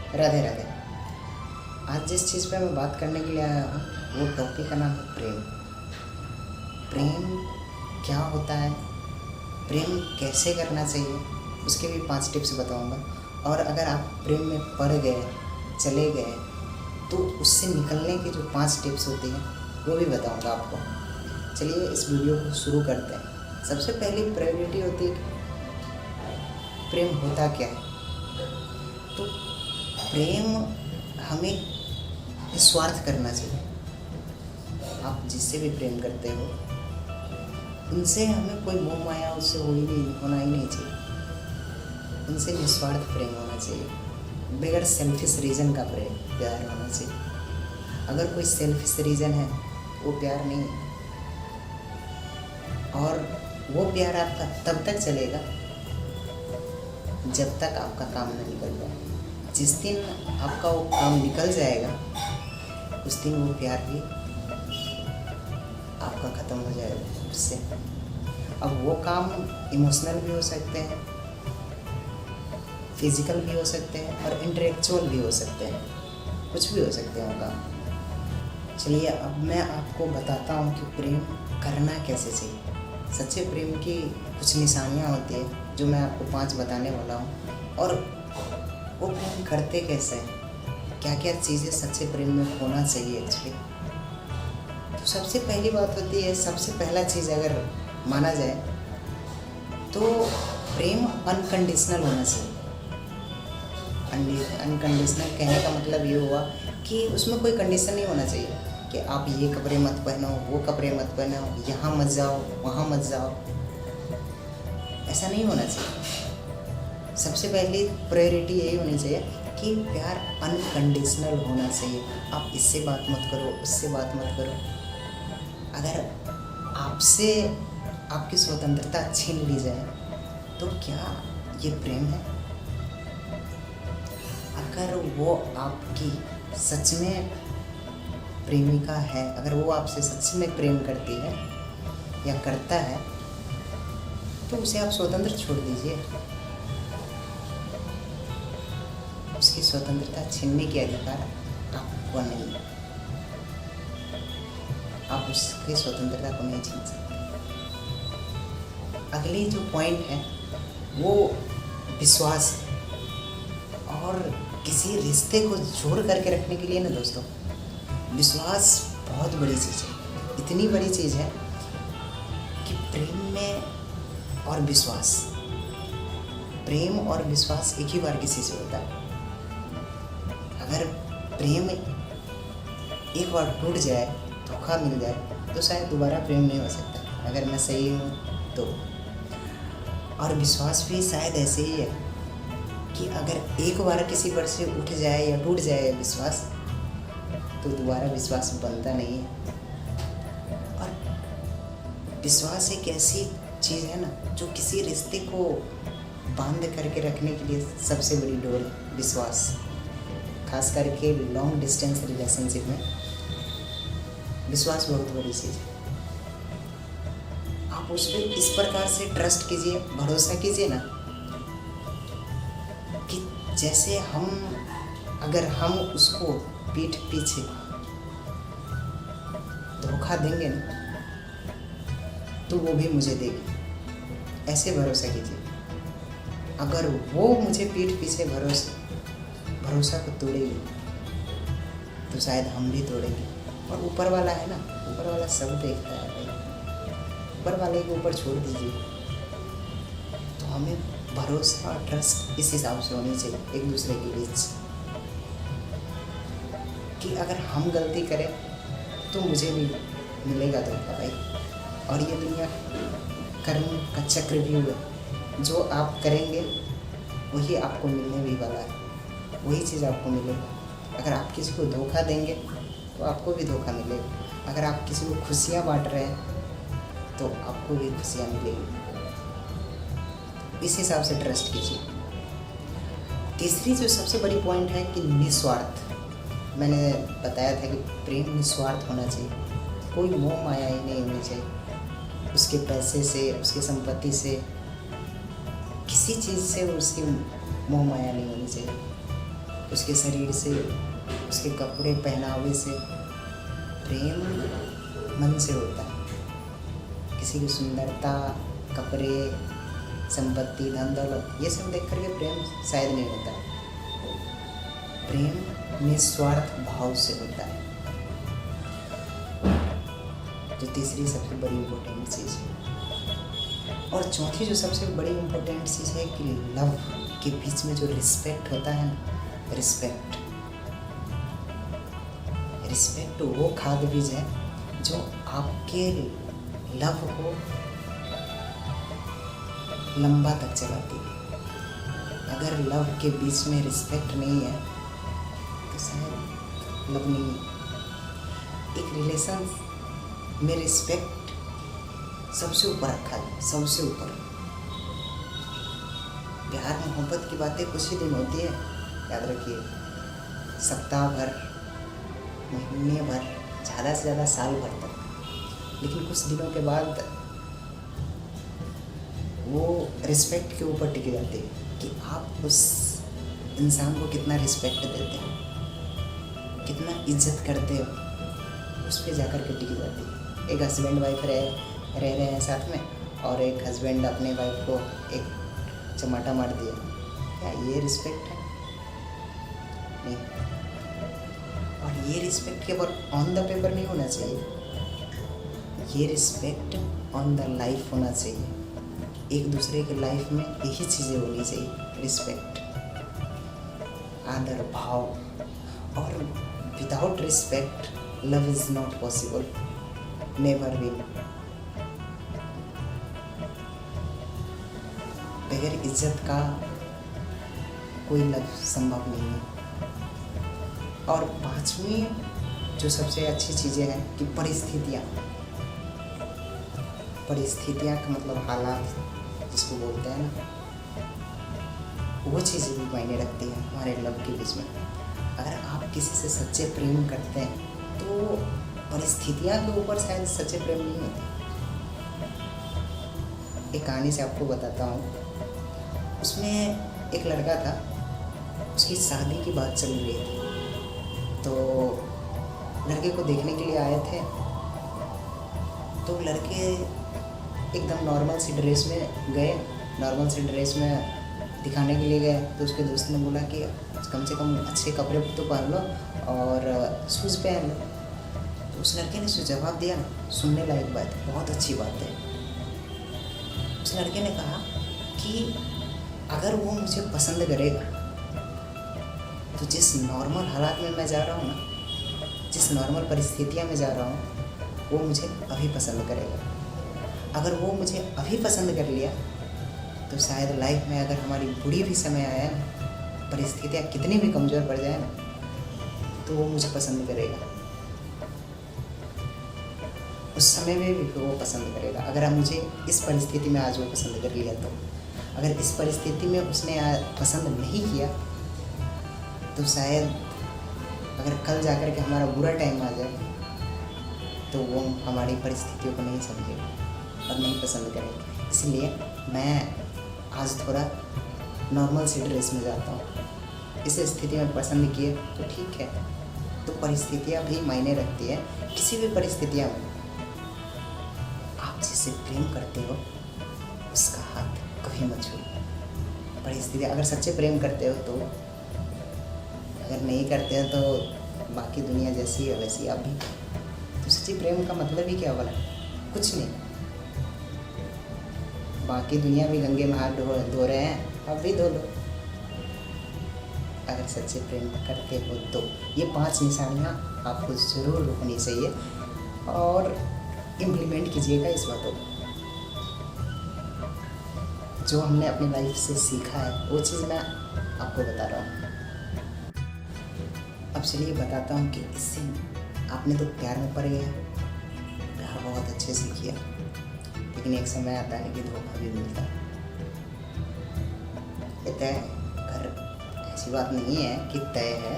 राधे राधे। आज जिस चीज़ पे मैं बात करने के लिए आया हूँ वो टॉपिक का नाम है प्रेम। प्रेम क्या होता है, प्रेम कैसे करना चाहिए, उसके भी 5 टिप्स बताऊँगा। और अगर आप प्रेम में पड़ गए, चले गए, तो उससे निकलने की जो 5 टिप्स होती हैं वो भी बताऊँगा आपको। चलिए इस वीडियो को शुरू करते हैं। सबसे पहली प्रायोरिटी होती है कि प्रेम होता क्या है। तो प्रेम हमें निस्वार्थ करना चाहिए। आप जिससे भी प्रेम करते हो उनसे हमें कोई मोह माया उससे होना ही नहीं चाहिए। उनसे निस्वार्थ प्रेम होना चाहिए, बगैर सेल्फिश रीज़न का प्यार होना चाहिए। अगर कोई सेल्फिश रीज़न है वो प्यार नहीं है। और वो प्यार आपका तब तक चलेगा जब तक आपका काम न निकल जाए। जिस दिन आपका वो काम निकल जाएगा उस दिन वो प्यार भी आपका ख़त्म हो जाएगा उससे। अब वो काम इमोशनल भी हो सकते हैं, फिजिकल भी हो सकते हैं और इंटेलेक्चुअल भी हो सकते हैं, कुछ भी हो सकते हैं वो काम। चलिए अब मैं आपको बताता हूँ कि प्रेम करना कैसे चाहिए। सच्चे प्रेम की कुछ निशानियाँ होती है जो मैं आपको 5 बताने वाला हूँ। और वो प्रेम करते कैसे हैं, क्या क्या चीज़ें सच्चे प्रेम में होना चाहिए एक्चुअली। तो सबसे पहली बात होती है, सबसे पहला चीज़ अगर माना जाए तो प्रेम अनकंडीशनल होना चाहिए। अनकंडीशनल कहने का मतलब ये हुआ कि उसमें कोई कंडीशन नहीं होना चाहिए कि आप ये कपड़े मत पहनो, वो कपड़े मत पहनो, यहाँ मत जाओ, वहाँ मत जाओ। ऐसा नहीं होना चाहिए। सबसे पहली प्रायोरिटी यही होनी चाहिए कि प्यार अनकंडीशनल होना चाहिए। आप इससे बात मत करो, उससे बात मत करो। अगर आपसे आपकी स्वतंत्रता छीन ली जाए तो क्या ये प्रेम है? अगर वो आपकी सच में प्रेमिका है, अगर वो आपसे सच में प्रेम करती है या करता है तो उसे आप स्वतंत्र छोड़ दीजिए। उसकी स्वतंत्रता छीनने के अधिकार आपको नहीं है। आप उसकी स्वतंत्रता को नहीं छीन सकते। अगली जो पॉइंट है वो विश्वास है। और किसी रिश्ते को जोड़ करके रखने के लिए ना दोस्तों, विश्वास बहुत बड़ी चीज़ है। इतनी बड़ी चीज़ है कि प्रेम में और विश्वास, प्रेम और विश्वास एक ही बार किसी से होता है। अगर प्रेम एक बार टूट जाए, धोखा मिल जाए, तो शायद दोबारा प्रेम नहीं हो सकता, अगर मैं सही हूँ तो। और विश्वास भी शायद ऐसे ही है कि अगर एक बार किसी पर से उठ जाए या टूट जाए विश्वास, तो दोबारा विश्वास बनता नहीं है। और विश्वास एक ऐसी चीज़ है ना जो किसी रिश्ते को बांध करके रखने के लिए सबसे बड़ी डोर है विश्वास। खास करके लॉन्ग डिस्टेंस रिलेशनशिप में विश्वास बहुत बड़ी चीज़ है। आप उस पर इस प्रकार से ट्रस्ट कीजिए, भरोसा कीजिए ना कि जैसे अगर हम उसको पीठ पीछे धोखा देंगे ना तो वो भी मुझे देगी। ऐसे भरोसा कीजिए। अगर वो मुझे पीठ पीछे भरोसा को तोड़ेगी तो शायद हम भी तोड़ेंगे। और ऊपर वाला है ना, ऊपर वाला सब देखता है भाई। ऊपर वाले के ऊपर छोड़ दीजिए। तो हमें भरोसा और ट्रस्ट इस हिसाब से होनी चाहिए एक दूसरे के बीच कि अगर हम गलती करें तो मुझे भी मिलेगा धोखा भाई। और ये दुनिया कर्म का चक्रव्यूह है। जो आप करेंगे वही आपको मिलने भी वाला है, वही चीज़ आपको मिलेगी। अगर आप किसी को धोखा देंगे तो आपको भी धोखा मिलेगा। अगर आप किसी को खुशियाँ बांट रहे हैं तो आपको भी खुशियाँ मिलेगी। इस हिसाब से ट्रस्ट कीजिए। तीसरी जो सबसे बड़ी पॉइंट है कि निस्वार्थ। मैंने बताया था कि प्रेम निस्वार्थ होना चाहिए। कोई मोह माया ही नहीं होनी चाहिए। उसके पैसे से, उसकी संपत्ति से, किसी चीज़ से उसकी मोह माया नहीं होनी चाहिए। उसके शरीर से, उसके कपड़े पहनावे से। प्रेम मन से होता है। किसी की सुंदरता, कपड़े, संपत्ति, धन दौलत ये सब देख करके प्रेम शायद नहीं होता। प्रेम निस्वार्थ भाव से होता है, जो तीसरी सबसे बड़ी इम्पोर्टेंट चीज़ है। और चौथी जो सबसे बड़ी इम्पोर्टेंट चीज़ है कि लव के बीच में जो रिस्पेक्ट होता है ना, रिस्पेक्ट वो खाद बीज है जो आपके लव को लंबा तक चलाती है। अगर लव के बीच में रिस्पेक्ट नहीं है तो शायद लव नहीं है। एक रिलेशन में रिस्पेक्ट सबसे ऊपर रखा है, सबसे ऊपर। प्यार मोहब्बत की बातें कुछ ही दिन होती है, याद रखिए। सप्ताह भर, महीने भर, ज़्यादा से ज़्यादा साल भर तक। लेकिन कुछ दिनों के बाद वो रिस्पेक्ट के ऊपर टिक जाती है कि आप उस इंसान को कितना रिस्पेक्ट देते हो, कितना इज्जत करते हो, उस पर जाकर के टिक जाती है। एक हस्बैंड वाइफ रह रहे हैं साथ में, और एक हस्बैंड अपने वाइफ को एक चमाटा मार दिया, क्या ये रिस्पेक्ट है? नहीं। और ये रिस्पेक्ट केवल ऑन द पेपर नहीं होना चाहिए, ये रिस्पेक्ट ऑन द लाइफ होना चाहिए। एक दूसरे के लाइफ में यही चीज़ें होनी चाहिए, रिस्पेक्ट, आदर भाव। और without respect love is not possible, never will. बगैर इज्जत का कोई लव संभव नहीं है। और पांचवी जो सबसे अच्छी चीज़ें हैं कि परिस्थितियाँ का मतलब हालात जिसको बोलते हैं ना, वो चीज़ें भी मायने रखती हैं हमारे लव के बीच में। अगर आप किसी से सच्चे प्रेम करते हैं तो परिस्थितियाँ के ऊपर शायद सच्चे प्रेम नहीं होते। एक कहानी से आपको बताता हूँ। उसमें एक लड़का था, उसकी शादी की बात चल रही थी, तो लड़के को देखने के लिए आए थे। तो लड़के एकदम नॉर्मल सी ड्रेस में गए, नॉर्मल सी ड्रेस में दिखाने के लिए गए। तो उसके दोस्त ने बोला कि कम से कम अच्छे कपड़े तो पहन लो और शूज़ पहन लो। तो उस लड़के ने जवाब दिया, सुनने लायक बात है, बहुत अच्छी बात है। उस लड़के ने कहा कि अगर वो मुझे पसंद करेगा तो जिस नॉर्मल हालात में मैं जा रहा हूँ ना, जिस नॉर्मल परिस्थितियाँ में जा रहा हूँ, वो मुझे अभी पसंद करेगा। अगर वो मुझे अभी पसंद कर लिया तो शायद लाइफ में अगर हमारी बुरी भी समय आया ना, परिस्थितियाँ कितनी भी कमज़ोर पड़ जाए ना, तो वो मुझे पसंद करेगा। उस समय में भी वो पसंद करेगा। अगर मुझे इस परिस्थिति में आज वो पसंद कर लिया, तो अगर इस परिस्थिति में उसने पसंद नहीं किया तो शायद अगर कल जाकर के हमारा बुरा टाइम आ जाए तो वो हमारी परिस्थितियों को नहीं समझेगा और नहीं पसंद करेगा। इसलिए मैं आज थोड़ा नॉर्मल सी ड्रेस में जाता हूँ। इस स्थिति में पसंद किए तो ठीक है। तो परिस्थितियाँ भी मायने रखती है। किसी भी परिस्थितियाँ में आप जिससे प्रेम करते हो उसका हाथ कभी मत छूओ। परिस्थिति अगर सच्चे प्रेम करते हो तो, अगर नहीं करते हो तो बाकी दुनिया जैसी है वैसी आप भी। तो सच्चे प्रेम का मतलब ही क्या बोला? कुछ नहीं। बाकी दुनिया भी गंगे में हाथ धो रहे हैं, आप भी धो लो। अगर सच्चे प्रेम करते हो तो ये 5 निशानियाँ आपको ज़रूर होनी चाहिए और इम्प्लीमेंट कीजिएगा इस बातों को। जो हमने अपनी लाइफ से सीखा है वो चीज़ मैं आपको बता रहा हूँ। अब चलिए बताता हूँ कि इससे आपने तो प्यार में पड़ गया, प्यार बहुत अच्छे से किया, लेकिन एक समय आता है कि धोखा भी मिलता है। ये तय कर ऐसी बात नहीं है कि तय है,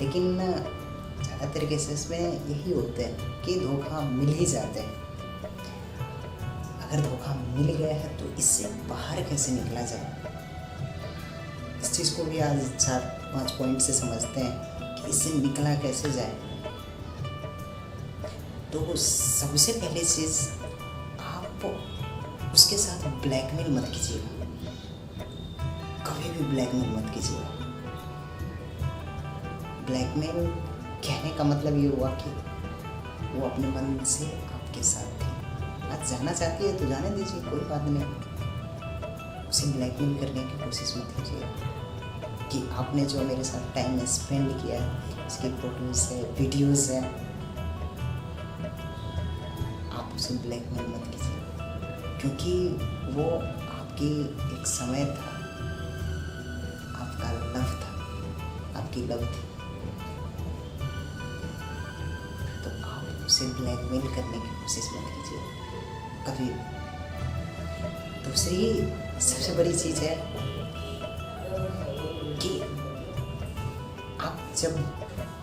लेकिन ज़्यादातर केसेस में यही होते हैं कि धोखा मिल ही जाते हैं। अगर धोखा मिल गया है तो इससे बाहर कैसे निकला जाए, इस चीज़ को भी आज 4-5 पॉइंट से समझते हैं कि इससे निकला कैसे जाए। तो सबसे पहले चीज़, आप उसके साथ ब्लैकमेल मत कीजिएगा, कभी भी ब्लैकमेल मत कीजिएगा। ब्लैकमेल कहने का मतलब ये हुआ कि वो अपने मन से आपके साथ थी, आज जाना चाहती है तो जाने दीजिए, कोई बात नहीं। उसे ब्लैकमेल करने की कोशिश मत कीजिए कि आपने जो मेरे साथ टाइम स्पेंड किया है, उसकी फोटोज है, वीडियोस है, आप उसे ब्लैकमेल मत कीजिए, क्योंकि वो आपकी एक समय था, आपका लव था, आपकी लव थी। तो आप उसे ब्लैकमेल करने की कोशिश मत कीजिए कभी। दूसरी सबसे बड़ी चीज़ है कि आप जब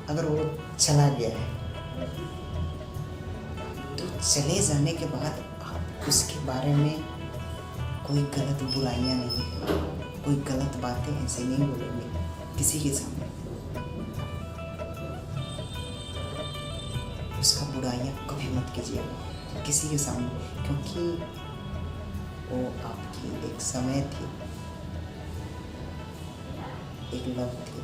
अगर वो चला गया है तो चले जाने के बाद आप उसके बारे में कोई गलत बुराइयां नहीं, कोई गलत बातें ऐसे नहीं बोलेंगे किसी के सामने। उसका बुराइयां कभी मत कीजिएगा किसी के सामने, क्योंकि वो आपकी एक समय थी, एक लव थी।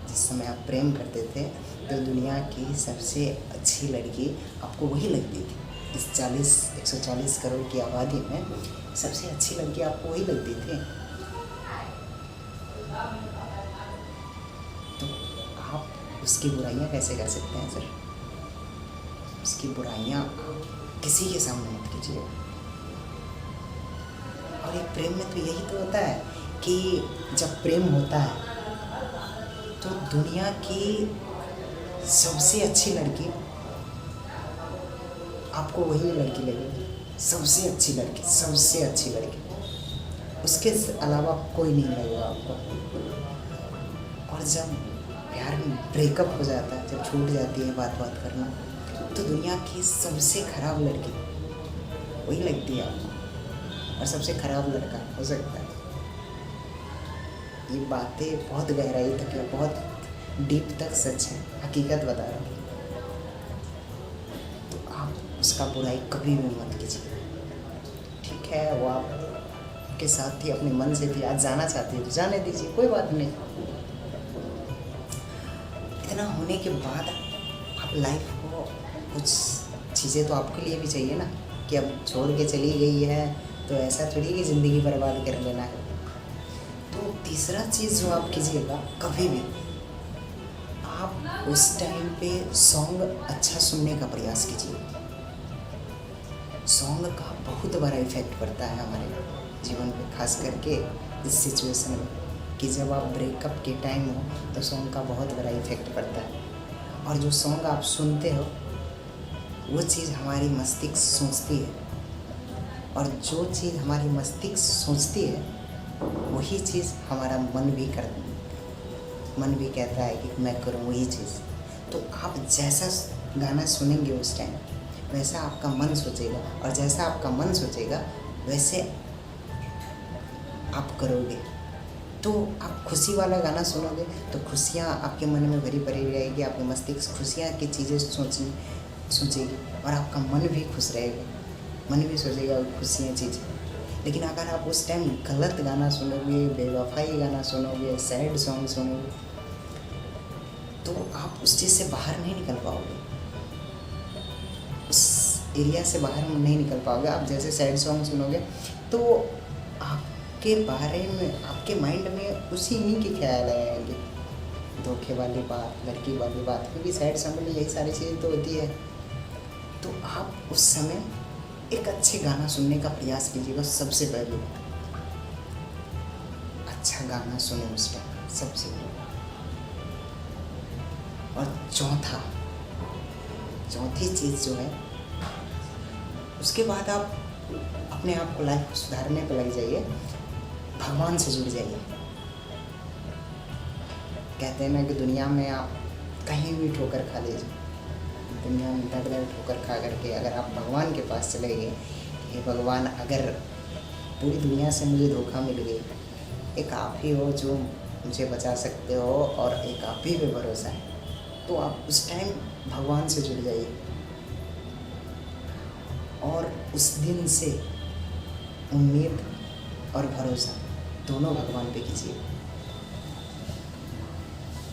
जिस समय आप प्रेम करते थे तो दुनिया की सबसे अच्छी लड़की आपको वही लगती थी। इस 140 करोड़ की आबादी में सबसे अच्छी लड़की आपको वही लगती थी। तो आप उसकी बुराइयां कैसे कर सकते हैं सर? उसकी बुराइयां किसी के सामने मत कीजिए। और एक प्रेम में तो यही तो होता है कि जब प्रेम होता है तो दुनिया की सबसे अच्छी लड़की आपको वही लड़की लगेगी, सबसे अच्छी लड़की, सबसे अच्छी लड़की, उसके अलावा कोई नहीं लगेगा आपको। और जब प्यार में ब्रेकअप हो जाता है, जब छूट जाती है बात करना, तो दुनिया की सबसे खराब लड़की वही लगती है आपको, और सबसे खराब लड़का हो सकता है। ये बातें बहुत गहराई तक है, बहुत डीप तक सच है, हकीकत बता रहा हूँ। तो आप उसका बुराई कभी भी मत कीजिए, ठीक है? वो आपके साथ थी, अपने मन से थी, आज जाना चाहती है तो जाने दीजिए, कोई बात नहीं। इतना होने के बाद आप लाइफ को, कुछ चीज़ें तो आपके लिए भी चाहिए ना, कि अब छोड़ के चली गई है तो ऐसा थोड़ी कि ज़िंदगी बर्बाद कर लेना है। तो तीसरा चीज़ जो आप कीजिएगा, कभी भी आप उस टाइम पे सॉन्ग अच्छा सुनने का प्रयास कीजिए। सॉन्ग का बहुत बड़ा इफ़ेक्ट पड़ता है हमारे जीवन पे, खास करके इस सिचुएशन में, कि जब आप ब्रेकअप के टाइम हो तो सॉन्ग का बहुत बड़ा इफ़ेक्ट पड़ता है। और जो सॉन्ग आप सुनते हो वो चीज़ हमारी मस्तिष्क सोचती है, और जो चीज़ हमारी मस्तिष्क सोचती है वही चीज़ हमारा मन भी कहता है कि मैं करूँ वही चीज़। तो आप जैसा गाना सुनेंगे उस टाइम, वैसा आपका मन सोचेगा, और जैसा आपका मन सोचेगा वैसे आप करोगे। तो आप खुशी वाला गाना सुनोगे तो खुशियाँ आपके मन में भरी भरी रहेगी, आपके मस्तिष्क खुशियाँ की चीज़ें सोचेगी, और आपका मन भी खुश रहेगा, मन भी सोचेगा खुशियाँ चीज़ें। लेकिन अगर आप उस टाइम गलत गाना सुनोगे, बेवफाई गाना सुनोगे, सैड सॉन्ग सुनोगे, तो आप उस चीज़ से बाहर नहीं निकल पाओगे, उस एरिया से बाहर नहीं निकल पाओगे। आप जैसे सैड सॉन्ग सुनोगे तो आपके बारे में, आपके माइंड में उसी इन्हीं के ख्याल आएंगे, धोखे वाली बात, लड़की वाली बात, क्योंकि सैड सॉन्ग में यही सारी चीज़ें तो होती है। तो आप उस समय एक अच्छे गाना सुनने का प्रयास कीजिएगा। सबसे पहले अच्छा गाना सुने उस टाइम, सबसे पहले। और चौथी चीज़ जो है, उसके बाद आप अपने आप को, लाइफ को सुधारने पर लग जाइए, भगवान से जुड़ जाइए। कहते हैं ना कि दुनिया में आप कहीं भी ठोकर खा लीजिए, दुनिया में दर ठोकर खा करके अगर आप भगवान के पास चले गए, हे भगवान, अगर पूरी दुनिया से मुझे धोखा मिल गई, एक आप ही हो जो मुझे बचा सकते हो और एक आप ही पे भरोसा है, तो आप उस टाइम भगवान से जुड़ जाइए और उस दिन से उम्मीद और भरोसा दोनों भगवान पे कीजिए।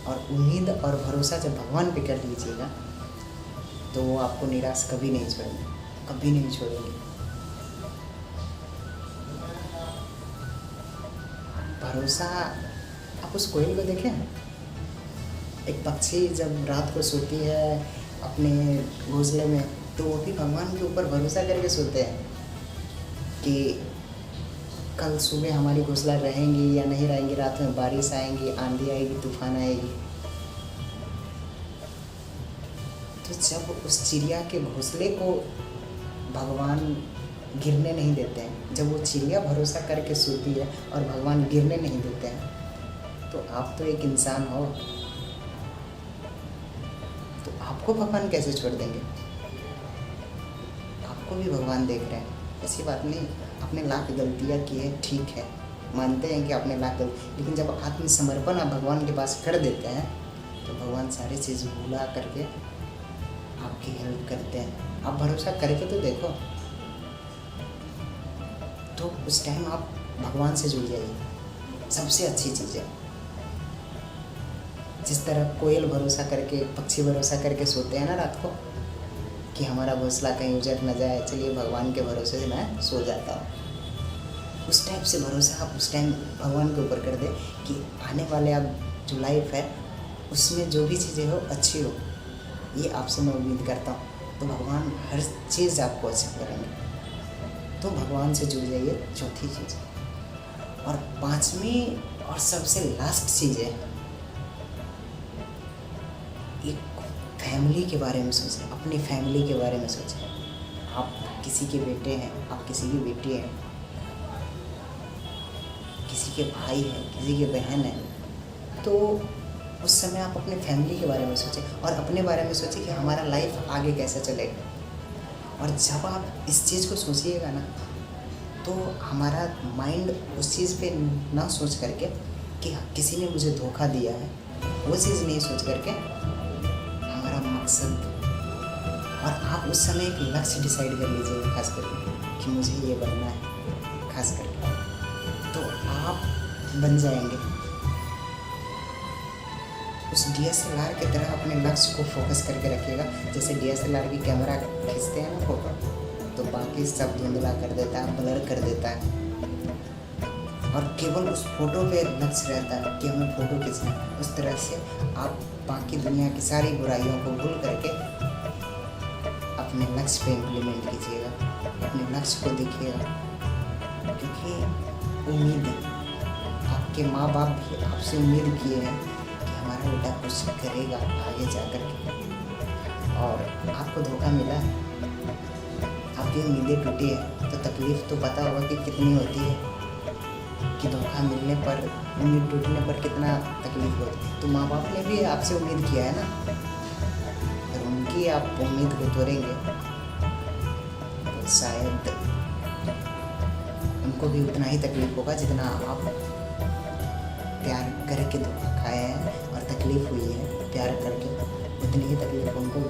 और उम्मीद और भरोसा जब भगवान पे कर लीजिएगा तो वो आपको निराश कभी नहीं छोड़ेंगे, कभी नहीं छोड़ेंगे। भरोसा, आप उस कोयल को देखें, एक पक्षी जब रात को सोती है अपने घोंसले में, तो वो भी भगवान के ऊपर भरोसा करके सोते हैं कि कल सुबह हमारी घोंसला रहेंगी या नहीं रहेंगी, रात में बारिश आएंगी, आंधी आएगी, तूफान आएगी। तो जब उस चिड़िया के घोंसले को भगवान गिरने नहीं देते हैं, जब वो चिड़िया भरोसा करके सोती है और भगवान गिरने नहीं देते हैं, तो आप तो एक इंसान हो, तो आपको भगवान कैसे छोड़ देंगे? आपको भी भगवान देख रहे हैं, ऐसी बात नहीं। आपने लाख गलतियाँ की है, ठीक है, मानते हैं कि आपने लाख गलती, लेकिन जब आत्मसमर्पण आप भगवान के पास कर देते हैं तो भगवान सारी चीज़ भूला करके आपकी हेल्प करते हैं। आप भरोसा करके तो देखो, तो उस टाइम आप भगवान से जुड़ जाइए, सबसे अच्छी चीज़ है। जिस तरह कोयल भरोसा करके, पक्षी भरोसा करके सोते हैं ना रात को कि हमारा घोंसला कहीं उजड़ न जाए, चलिए भगवान के भरोसे से मैं सो जाता हूँ। उस टाइप से भरोसा आप उस टाइम भगवान के ऊपर कर दे कि आने वाले आप जो लाइफ है उसमें जो भी चीज़ें हो अच्छी हो, ये आपसे मैं उम्मीद करता हूँ। तो भगवान हर चीज़ आपको अच्छा करेंगे। तो भगवान से जुड़ जाइए, चौथी चीज़। और पांचवी और सबसे लास्ट चीज़ है, एक फैमिली के बारे में सोचें, अपनी फैमिली के बारे में सोचें। आप किसी के बेटे हैं, आप किसी की बेटी हैं, किसी के भाई हैं, किसी के बहन हैं, तो उस समय आप अपने फैमिली के बारे में सोचें और अपने बारे में सोचें कि हमारा लाइफ आगे कैसे चलेगा। और जब आप इस चीज़ को सोचिएगा ना, तो हमारा माइंड उस चीज़ पे ना सोच करके कि किसी ने मुझे धोखा दिया है, वो चीज़ नहीं सोच करके हमारा मकसद, और आप उस समय एक लक्ष्य डिसाइड कर लीजिएगा खास करके कि मुझे ये बनना है खास करके, तो आप बन जाएंगे। उस DSLR की तरह अपने लक्ष्य को फोकस करके रखिएगा। जैसे DSLR की कैमरा खींचते हैं ना फोटो, तो बाकी सब धुंधला कर देता है, ब्लर कर देता है, और केवल उस फोटो पे लक्ष्य रहता है कि हमें फ़ोटो खींचना है। उस तरह से आप बाकी दुनिया की सारी बुराइयों को भूल करके अपने लक्ष्य पे इम्प्लीमेंट कीजिएगा, अपने लक्ष्य को देखिएगा। क्योंकि उम्मीद है, आपके माँ बाप भी आपसे उम्मीद किए हैं कि हमारा बेटा कुछ करेगा आगे जा कर के, और आपको धोखा मिला है, आपकी उम्मीदें टूटी है, तो तकलीफ़ तो पता होगा कि कितनी होती है, कि धोखा मिलने पर, उम्मीद टूटने पर कितना तकलीफ होती है। तो माँ बाप ने भी आपसे उम्मीद किया है ना, अगर उनकी आप उम्मीद को तोड़ेंगे तो शायद उनको भी उतना ही तकलीफ होगा जितना आप प्यार करके धोखा खाए हैं और तकलीफ हुई है, प्यार करके उतनी ही तकलीफ उनको